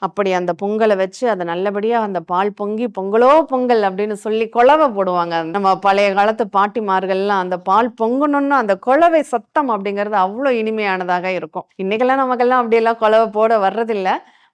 அப்படி அந்த பொங்கலை வச்சு அதை நல்லபடியா அந்த பால் பொங்கி பொங்கலோ பொங்கல் அப்படின்னு சொல்லி குலவை போடுவாங்க. நம்ம பழைய காலத்து பாட்டிமார்கள்லாம் அந்த பால் பொங்கணும்னு அந்த குலவை சத்தம் அப்படிங்கிறது அவ்வளோ இனிமையானதாக இருக்கும். இன்னைக்கெல்லாம் நமக்கெல்லாம் அப்படியெல்லாம் குலவை போட வர்றதில்ல.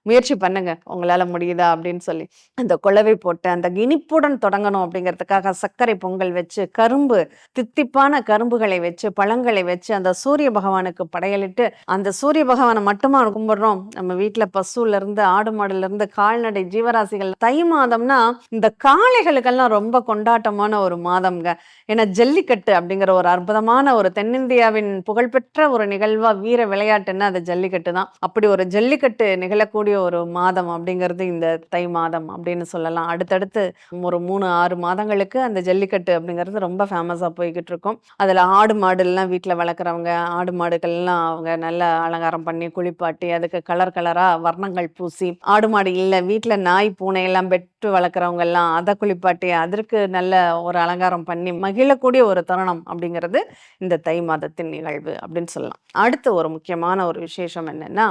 முயற்சி பண்ணுங்க உங்களால முடியுதா அப்படின்னு சொல்லி. அந்த குலவை போட்டு அந்த இனிப்புடன் தொடங்கணும் அப்படிங்கிறதுக்காக சர்க்கரை பொங்கல் வச்சு, கரும்பு தித்திப்பான கரும்புகளை வச்சு, பழங்களை வச்சு அந்த சூரிய பகவானுக்கு படையலிட்டு, அந்த சூரிய பகவானை மட்டுமா கும்பிடுறோம். நம்ம வீட்ல பசுல இருந்து, ஆடு மாடுல இருந்து, கால்நடை ஜீவராசிகள் தை மாதம்னா இந்த காளைகளுக்கெல்லாம் ரொம்ப கொண்டாட்டமான ஒரு மாதம்ங்க. ஏன்னா ஜல்லிக்கட்டு அப்படிங்கிற ஒரு அற்புதமான ஒரு தென்னிந்தியாவின் புகழ்பெற்ற ஒரு நிகழ்வா வீர விளையாட்டுன்னா அது ஜல்லிக்கட்டு தான். அப்படி ஒரு ஜல்லிக்கட்டு நிகழக்கூடிய ஒரு மாதம் அப்படிங்கிறது இந்த தை மாதம் அப்படின்னு சொல்லலாம். அடுத்தடுத்து ஒரு 3, 6 மாதங்களுக்கு அந்த ஜல்லிக்கட்டு அப்படிங்கிறது ரொம்ப ஃபேமஸா போய்க்கிட்டு இருக்கும். அதுல ஆடு மாடுலாம் வீட்ல வளர்க்குறவங்க, ஆடு மாடுகள்லாம் அவங்க நல்லா அலங்காரம் பண்ணி, குளிப்பாட்டி, அதுக்கு கலர் கலரா வர்ணங்கள் பூசி, ஆடு மாடு இல்ல வீட்ல நாய், பூனை எல்லாம் பெட்டு வளர்க்குறவங்க எல்லாம் அத குளிப்பாட்டி, அதற்கு நல்ல ஒரு அலங்காரம் பண்ணி மகிழக்கூடிய ஒரு தருணம் அப்படிங்கிறது இந்த தை மாதத்தின் நிகழ்வு அப்படின்னு சொல்லலாம். அடுத்து ஒரு முக்கியமான ஒரு விசேஷம் என்னன்னா,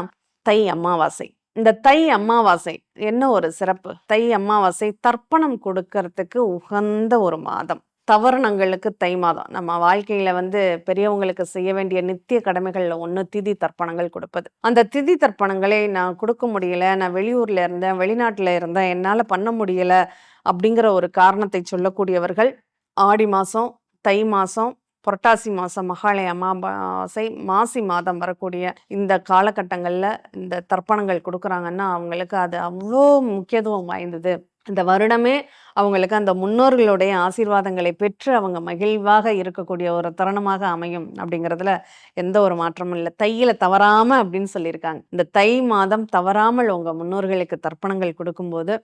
தை அமாவாசை. இந்த தை அமாவாசை என்ன ஒரு சிறப்பு? தை அமாவாசை தர்ப்பணம் கொடுக்கறதுக்கு உகந்த ஒரு மாதம். தவறுனங்களுக்கு தை மாதம். நம்ம வாழ்க்கையில வந்து பெரியவங்களுக்கு செய்ய வேண்டிய நித்திய கடமைகள்ல ஒண்ணு திதி தர்ப்பணங்கள் கொடுப்பது. அந்த திதி தர்ப்பணங்களை நான் கொடுக்க முடியல, நான் வெளியூர்ல இருந்தேன், வெளிநாட்டுல இருந்தேன், என்னால பண்ண முடியல அப்படிங்கிற ஒரு காரணத்தை சொல்லக்கூடியவர்கள் ஆடி மாசம், தை மாசம், புரட்டாசி மாசம் மகாலய அமாவாசை, மாசி மாதம் வரக்கூடிய இந்த காலகட்டங்கள்ல இந்த தர்ப்பணங்கள் குடுக்குறாங்கன்னா, அவங்களுக்கு அது அவ்ளோ முக்கியத்துவம் வாய்ந்தது. இந்த வருடமே அவங்களுக்கு அந்த முன்னோர்களுடைய ஆசீர்வாதங்களை பெற்று அவங்க மகிழ்வாக இருக்கக்கூடிய ஒரு தருணமாக அமையும் அப்படிங்கிறதுல எந்த ஒரு மாற்றமும் இல்ல. தையில தவறாம அப்படின்னு சொல்லியிருக்காங்க. இந்த தை மாதம் தவறாமல் உங்க முன்னோர்களுக்கு தர்ப்பணங்கள் குடுக்கும்போது,